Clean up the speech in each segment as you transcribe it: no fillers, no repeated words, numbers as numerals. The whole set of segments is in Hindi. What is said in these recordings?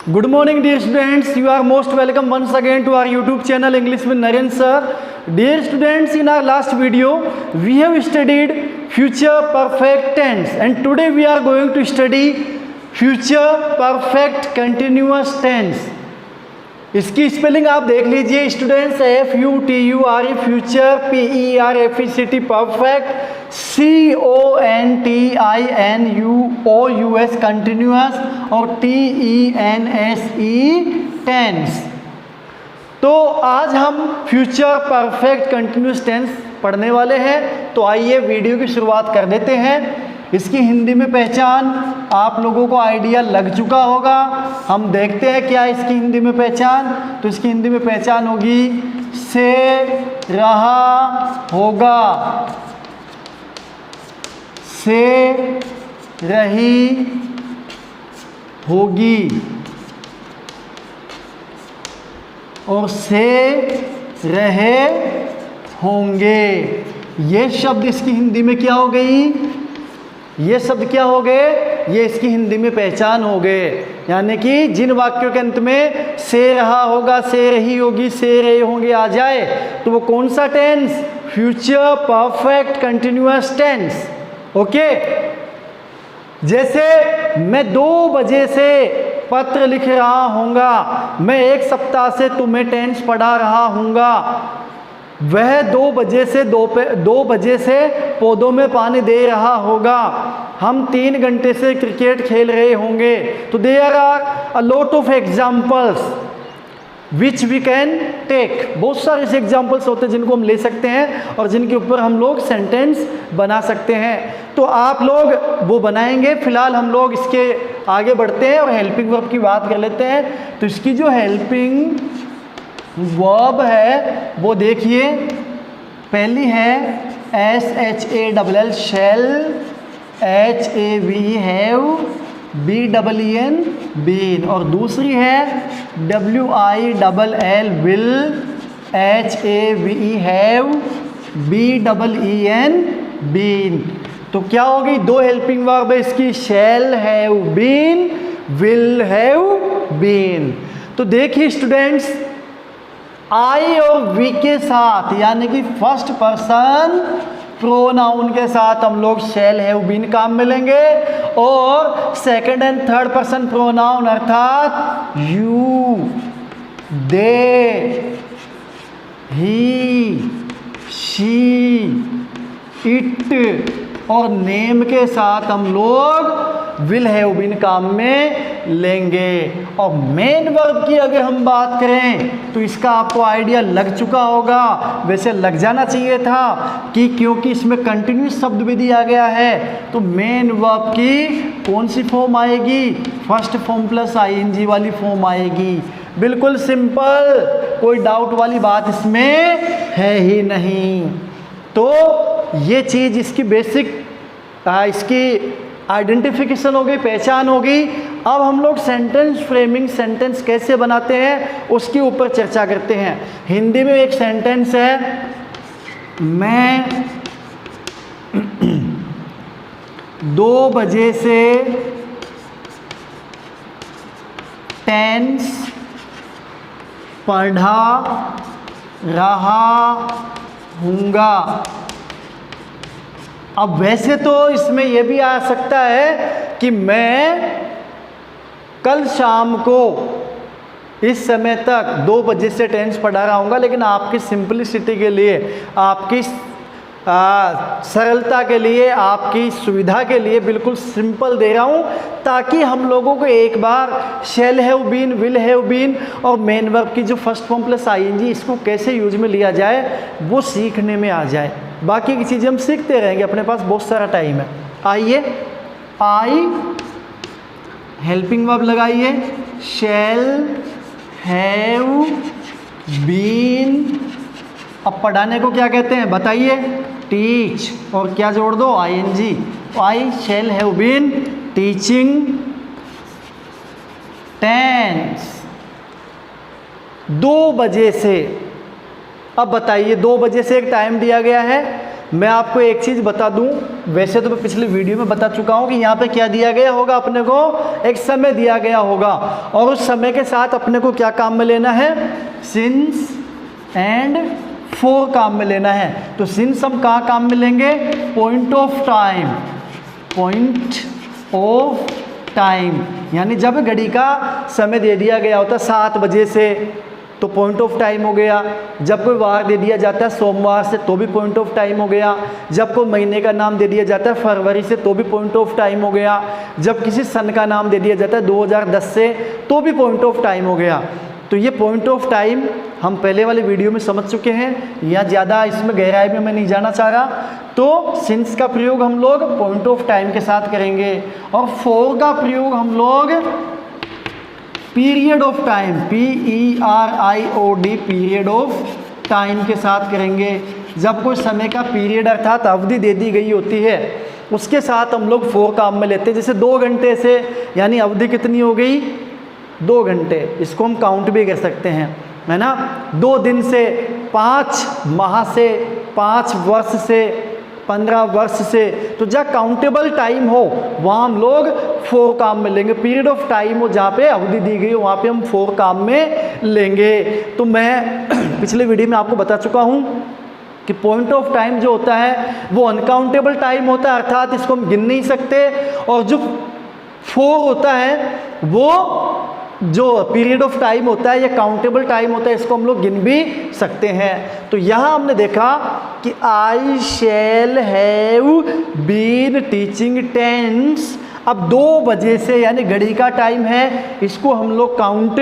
Good morning, dear students. You are most welcome once again to our YouTube channel English with Naren sir. Dear students, in our last video, we have studied future perfect tense, and today we are going to study future perfect continuous tense. इसकी स्पेलिंग आप देख लीजिए students, FUTURE future, PERFECT perfect, CONTINUOUS continuous और TENSE टेंस। तो आज हम फ्यूचर परफेक्ट कंटिन्यूअस टेंस पढ़ने वाले हैं। तो आइए वीडियो की शुरुआत कर देते हैं। इसकी हिंदी में पहचान आप लोगों को आइडिया लग चुका होगा। हम देखते हैं क्या इसकी हिंदी में पहचान। तो इसकी हिंदी में पहचान होगी से रहा होगा, से रही होगी और से रहे होंगे। ये शब्द इसकी हिंदी में क्या हो गई? ये शब्द क्या हो गए? ये इसकी हिंदी में पहचान हो गए। यानी कि जिन वाक्यों के अंत में से रहा होगा, से रही होगी, से रहे होंगे आ जाए तो वो कौन सा tense? Future perfect continuous tense. Okay, जैसे मैं 2 बजे से पत्र लिख रहा हूँगा, मैं 1 सप्ताह से तुम्हें टेंस पढ़ा रहा हूँगा। वह 2 बजे से 2 बजे से पौधों में पानी दे रहा होगा। हम 3 घंटे से क्रिकेट खेल रहे होंगे। तो there are a lot of examples which we can take. बहुत सारे ऐसे एग्जाम्पल्स होते हैं जिनको हम ले सकते हैं और जिनके ऊपर हम लोग सेंटेंस बना सकते हैं। तो आप लोग वो बनाएंगे। फिलहाल हम लोग इसके आगे बढ़ते हैं और हेल्पिंग वर्ब की बात कर लेते हैं। तो इसकी जो हेल्पिंग वर्ब है वो देखिए, पहली है SHALL shall, HAVE have, BEEN been, और दूसरी है WILL will, HAVE have, BEEN been. तो क्या होगी? 2 हेल्पिंग वर्ब है इसकी, shall have been, will have been. तो देखिए स्टूडेंट्स, आई और वी के साथ यानी कि फर्स्ट पर्सन प्रोनाउन के साथ हम लोग शैल हैव बीन काम मिलेंगे, और second and third person pronoun अर्थात you, they, he, she, it और नेम के साथ हम लोग विल हैव बीन काम में लेंगे। और मेन वर्ब की अगर हम बात करें तो इसका आपको आइडिया लग चुका होगा, वैसे लग जाना चाहिए था कि क्योंकि इसमें कंटिन्यूस शब्द भी दिया गया है। तो मेन वर्ब की कौन सी फॉर्म आएगी? फर्स्ट फॉर्म प्लस ING वाली फॉर्म आएगी। बिल्कुल सिंपल, कोई डाउट वाली बात इसमें है ही नहीं। तो ये चीज़ इसकी बेसिक इसकी आइडेंटिफिकेशन हो गई, पहचान हो गई। अब हम लोग सेंटेंस फ्रेमिंग, सेंटेंस कैसे बनाते हैं उसके ऊपर चर्चा करते हैं। हिंदी में एक सेंटेंस है, मैं 2 बजे से टेंस पढ़ा रहा हूँगा। अब वैसे तो इसमें यह भी आ सकता है कि मैं कल शाम को इस समय तक 2 बजे से टेंस पढ़ा रहा हूँगा, लेकिन आपकी सिंपलिसिटी के लिए, आपकी सरलता के लिए, आपकी सुविधा के लिए बिल्कुल सिंपल दे रहा हूँ, ताकि हम लोगों को एक बार shall have been, will have been और मेन वर्ब की जो फर्स्ट फॉर्म प्लस ING इसको कैसे यूज में लिया जाए वो सीखने में आ जाए। बाकी की चीज़ें हम सीखते रहेंगे, अपने पास बहुत सारा टाइम है। आइए, आई हेल्पिंग वर्ब लगाइए, शैल हैव बीन। अब पढ़ाने को क्या कहते हैं बताइए? टीच, और क्या जोड़ दो? ING। I shall have been teaching tense 2 बजे से। अब बताइए, 2 बजे से एक टाइम दिया गया है, मैं आपको एक चीज़ बता दूं, वैसे तो मैं पिछले वीडियो में बता चुका हूं कि यहाँ पे क्या दिया गया होगा, अपने को एक समय दिया गया होगा और उस समय के साथ अपने को क्या काम में लेना है, सिंस एंड फॉर काम में लेना है। तो सिंस हम कहाँ काम में लेंगे, point of time, point of time, यानी जब घड़ी का समय दे दिया गया होता 7 बजे से तो पॉइंट ऑफ टाइम हो गया। जब कोई वार दे दिया जाता है सोमवार से तो भी पॉइंट ऑफ टाइम हो गया। जब कोई महीने का नाम दे दिया जाता है फरवरी से तो भी पॉइंट ऑफ टाइम हो गया। जब किसी सन का नाम दे दिया जाता है 2010 से तो भी पॉइंट ऑफ टाइम हो गया। तो ये पॉइंट ऑफ टाइम हम पहले वाले वीडियो में समझ चुके हैं, या ज़्यादा इसमें गहराई में मैं नहीं जाना चाह रहा। तो सिंस का प्रयोग हम लोग पॉइंट ऑफ टाइम के साथ करेंगे और फॉर का प्रयोग हम लोग period of time, PERIOD, period of time के साथ करेंगे। जब कोई समय का पीरियड अर्थात अवधि दे दी गई होती है उसके साथ हम लोग फॉर काम में लेते हैं। जैसे 2 घंटे से, यानी अवधि कितनी हो गई, 2 घंटे, इसको हम काउंट भी कर सकते हैं, है ना। 2 दिन से, 5 माह से, 5 वर्ष से, 15 वर्ष से, तो जहाँ काउंटेबल टाइम हो वहाँ हम लोग फॉर काम में लेंगे। पीरियड ऑफ टाइम हो जहाँ पे अवधि दी गई हो वहाँ पे हम फॉर काम में लेंगे। तो मैं पिछले वीडियो में आपको बता चुका हूँ कि पॉइंट ऑफ टाइम जो होता है वो अनकाउंटेबल टाइम होता है, अर्थात इसको हम गिन नहीं सकते। और जो फॉर होता है वो जो पीरियड ऑफ टाइम होता है या काउंटेबल टाइम होता है, इसको हम लोग गिन भी सकते हैं। तो यहाँ हमने देखा कि I shall have been teaching tense. अब 2 बजे से, यानी घड़ी का टाइम है, इसको हम लोग काउंट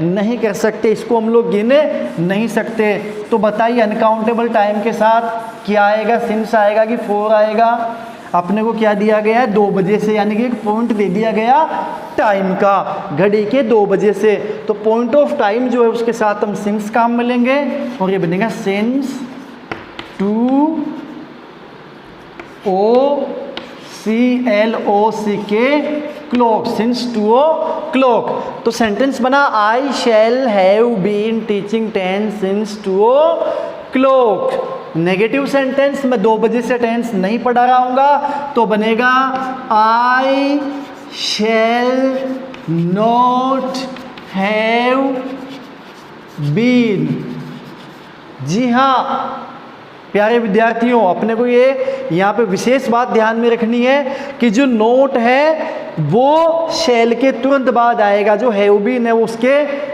नहीं कर सकते, इसको हम लोग गिन नहीं सकते। तो बताइए अनकाउंटेबल टाइम के साथ क्या आएगा, सिंस आएगा कि फॉर आएगा। अपने को क्या दिया गया है, 2 बजे से, यानी कि एक पॉइंट दे दिया गया टाइम का, घड़ी के 2 बजे से। तो पॉइंट ऑफ टाइम जो है उसके साथ हम सिंस काम में लेंगे और ये बनेगा since two CLOCK clock, since two clock. तो सेंटेंस बना I shall have been teaching tense since two clock. Negative sentence मैं 2 बजे से टेंस नहीं पढ़ा रहा हूँगा, तो बनेगा आई शैल नॉट हैव बीन। जी हाँ प्यारे विद्यार्थियों, अपने को ये यहाँ पे विशेष बात ध्यान में रखनी है कि जो नोट है वो शैल के तुरंत बाद आएगा, जो हैव बीन है वो उसके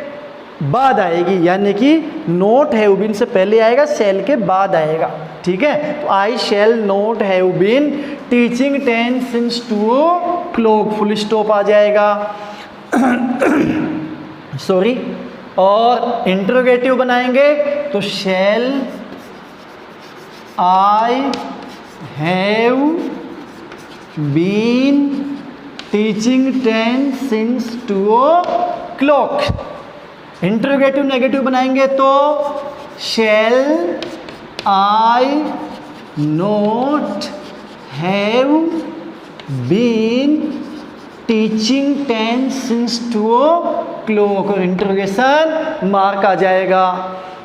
बाद आएगी, यानी कि नोट हैव बीन से पहले आएगा, शैल के बाद आएगा। ठीक है, तो I shall not have been teaching tense since 2 clock, full stop आ जाएगा। सॉरी। और इंट्रोगेटिव बनाएंगे तो shall I have been teaching tense since 2 clock. Interrogative negative बनाएंगे तो shall I not have been teaching tense since 2 clock, और इंट्रोगेशन मार्क आ जाएगा,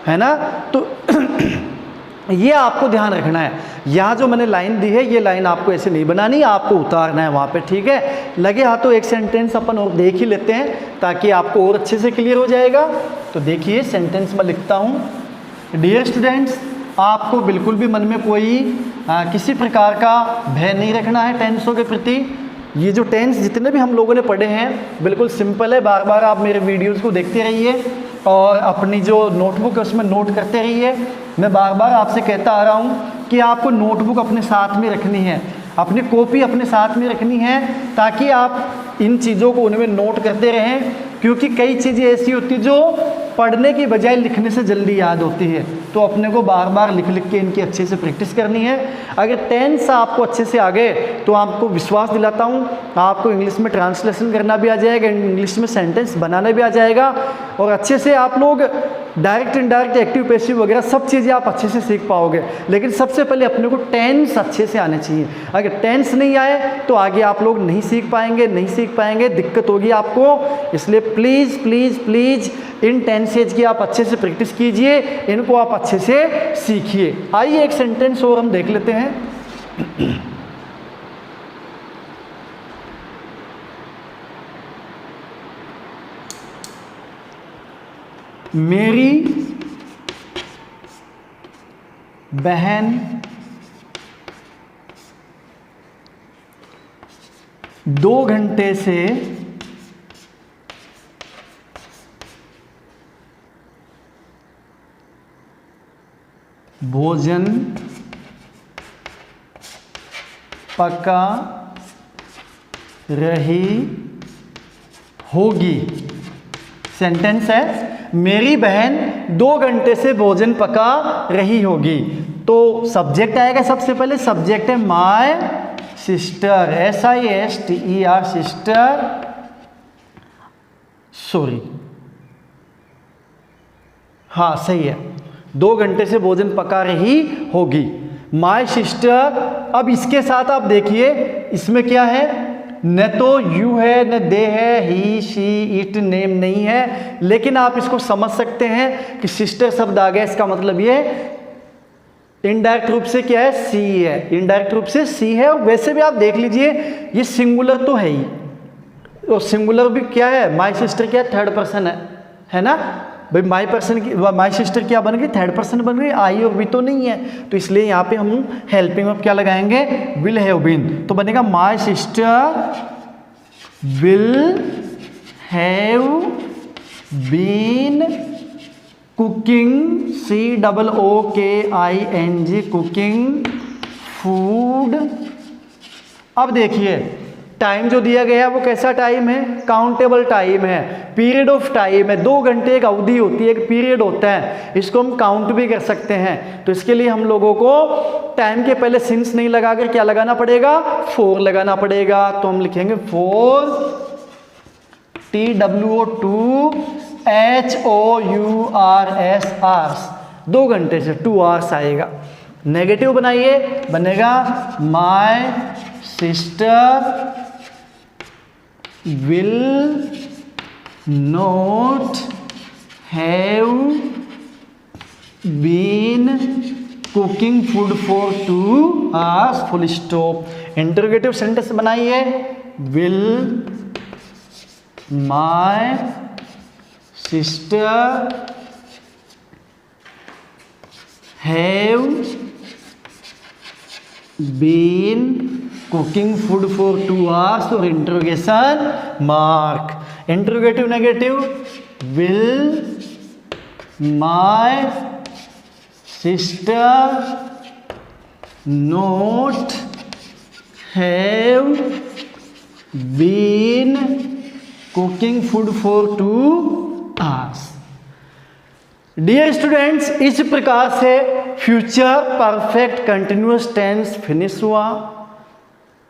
है ना। तो ये आपको ध्यान रखना है, यहाँ जो मैंने लाइन दी है ये लाइन आपको ऐसे नहीं बनानी, आपको उतारना है वहाँ पे। ठीक है, लगे हाथों एक सेंटेंस अपन और देख ही लेते हैं ताकि आपको और अच्छे से क्लियर हो जाएगा। तो देखिए सेंटेंस में लिखता हूँ, डियर स्टूडेंट्स, आपको बिल्कुल भी मन में कोई किसी प्रकार का भय नहीं रखना है टेंसों के प्रति। ये जो टेंस जितने भी हम लोगों ने पढ़े हैं बिल्कुल सिंपल है, बार बार आप मेरे वीडियोज़ को देखते रहिए और अपनी जो नोटबुक है उसमें नोट करते रहिए। मैं बार बार आपसे कहता आ रहा हूँ कि आपको नोटबुक अपने साथ में रखनी है, अपनी कॉपी अपने साथ में रखनी है, ताकि आप इन चीज़ों को उनमें नोट करते रहें, क्योंकि कई चीज़ें ऐसी होती जो पढ़ने की बजाय लिखने से जल्दी याद होती है। तो अपने को बार बार लिख लिख के इनकी अच्छे से प्रैक्टिस करनी है। अगर टेंस आपको अच्छे से आ गए तो आपको विश्वास दिलाता हूँ आपको इंग्लिश में ट्रांसलेशन करना भी आ जाएगा, इंग्लिश में सेंटेंस बनाना भी आ जाएगा, और अच्छे से आप लोग डायरेक्ट इनडायरेक्ट एक्टिव पैसिव वगैरह सब चीज़ें आप अच्छे से सीख पाओगे, लेकिन सबसे पहले अपने को टेंस अच्छे से आने चाहिए। अगर टेंस नहीं आए तो आगे आप लोग नहीं सीख पाएंगे, दिक्कत होगी आपको। इसलिए please please please in tenses की आप अच्छे से प्रैक्टिस कीजिए, इनको आप अच्छे से सीखिए। आइए एक सेंटेंस और हम देख लेते हैं। मेरी बहन 2 घंटे से भोजन पका रही होगी। सेंटेंस है मेरी बहन 2 घंटे से भोजन पका रही होगी। तो सब्जेक्ट आएगा, सबसे पहले सब्जेक्ट है my sister, SISTER sister, sorry हाँ सही है, 2 घंटे से भोजन पका रही होगी, माय सिस्टर। अब इसके साथ आप देखिए इसमें क्या है, न तो यू है न दे है, ही शी इट नेम नहीं है, लेकिन आप इसको समझ सकते हैं कि सिस्टर शब्द आ गया, इसका मतलब ये इनडायरेक्ट रूप से क्या है, सी है, इनडायरेक्ट रूप से सी है। और वैसे भी आप देख लीजिए ये सिंगुलर तो है ही, और सिंगुलर भी क्या है, माय सिस्टर क्या है, थर्ड पर्सन है ना भाई। माय पर्सन की माय सिस्टर क्या बन गई, थर्ड पर्सन बन गई, आई और बी तो नहीं है, तो इसलिए यहाँ पे हम हेल्पिंग में क्या लगाएंगे, विल हैव बीन, तो बनेगा my sister will have been cooking, COOKING cooking food. अब देखिए टाइम जो दिया गया है वो कैसा टाइम है, काउंटेबल टाइम है, पीरियड ऑफ टाइम है। 2 घंटे एक अवधि होती है, एक पीरियड होता है, इसको हम काउंट भी कर सकते हैं। तो इसके लिए हम लोगों को टाइम के पहले सिंस नहीं लगाकर क्या लगाना पड़ेगा, फॉर लगाना पड़ेगा। तो हम लिखेंगे फॉर TWO2HOURS आवर्स, 2 घंटे से 2 आवर्स आएगा। नेगेटिव बनाइए, बनेगा my sister will not have been cooking food for 2 hours full stop। Interrogative sentence बनाइए, will my sister have been cooking food for 2 hours और interrogation mark. Interrogative negative, will my sister not have been cooking food for 2 hours। Dear students, इस प्रकार से future perfect continuous tense finish हुआ,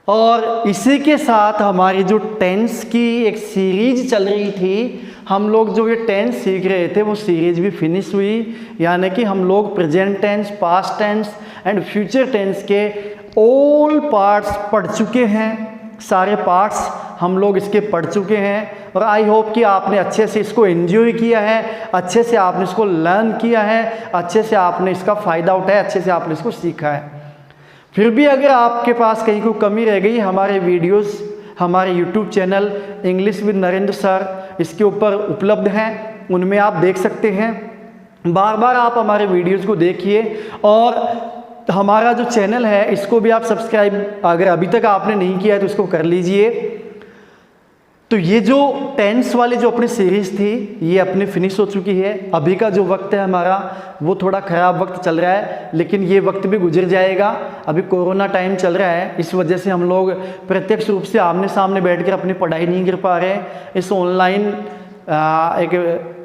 और इसी के साथ हमारी जो टेंस की एक सीरीज चल रही थी, हम लोग जो ये टेंस सीख रहे थे वो सीरीज भी फिनिश हुई। यानी कि हम लोग present tense, past tense and future tense के ऑल पार्ट्स पढ़ चुके हैं, सारे पार्ट्स हम लोग इसके पढ़ चुके हैं। और आई होप कि आपने अच्छे से इसको एंजॉय किया है, अच्छे से आपने इसको लर्न किया है, अच्छे से आपने इसका फ़ायदा उठाया, अच्छे से आपने इसको सीखा है। फिर भी अगर आपके पास कहीं कोई कमी रह गई, हमारे वीडियोस हमारे YouTube channel English with Narendra sir इसके ऊपर उपलब्ध हैं, उनमें आप देख सकते हैं। बार बार आप हमारे वीडियोस को देखिए, और हमारा जो चैनल है इसको भी आप सब्सक्राइब अगर अभी तक आपने नहीं किया है तो इसको कर लीजिए। तो ये जो टेंस वाली जो अपनी सीरीज़ थी ये अपनी फिनिश हो चुकी है। अभी का जो वक्त है हमारा वो थोड़ा ख़राब वक्त चल रहा है, लेकिन ये वक्त भी गुजर जाएगा। अभी कोरोना टाइम चल रहा है, इस वजह से हम लोग प्रत्यक्ष रूप से आमने सामने बैठकर अपनी पढ़ाई नहीं कर पा रहे। इस ऑनलाइन एक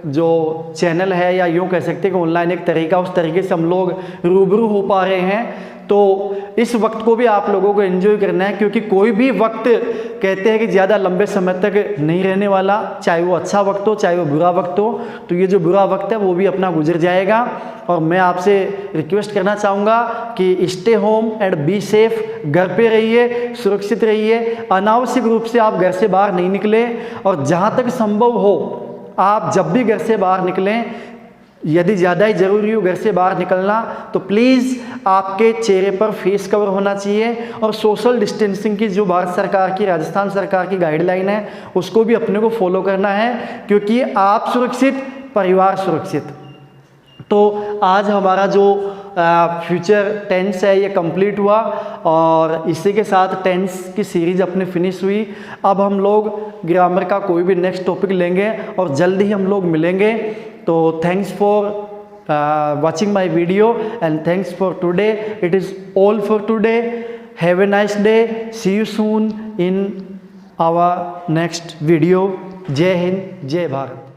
जो चैनल है, या यूँ कह सकते हैं कि ऑनलाइन एक तरीका, उस तरीके से हम लोग रूबरू हो पा रहे हैं। तो इस वक्त को भी आप लोगों को एंजॉय करना है, क्योंकि कोई भी वक्त कहते हैं कि ज़्यादा लंबे समय तक नहीं रहने वाला, चाहे वो अच्छा वक्त हो चाहे वो बुरा वक्त हो। तो ये जो बुरा वक्त है वो भी अपना गुजर जाएगा। और मैं आपसे रिक्वेस्ट करना चाहूँगा कि stay home and be safe, घर पे रहिए, सुरक्षित रहिए, अनावश्यक रूप से आप घर से बाहर नहीं निकलें। और जहाँ तक संभव हो आप जब भी घर से बाहर निकलें, यदि ज़्यादा ही ज़रूरी हो घर से बाहर निकलना, तो प्लीज़ आपके चेहरे पर फेस कवर होना चाहिए। और सोशल डिस्टेंसिंग की जो भारत सरकार की, राजस्थान सरकार की गाइडलाइन है उसको भी अपने को फॉलो करना है, क्योंकि आप सुरक्षित, परिवार सुरक्षित। तो आज हमारा जो फ्यूचर टेंस है ये कंप्लीट हुआ और इसी के साथ टेंस की सीरीज अपनी फिनिश हुई। अब हम लोग ग्रामर का कोई भी नेक्स्ट टॉपिक लेंगे और जल्द ही हम लोग मिलेंगे। तो thanks for watching my video and thanks for today. It is all for today. Have a nice day. See you soon in our next video. जय हिंद, जय भारत।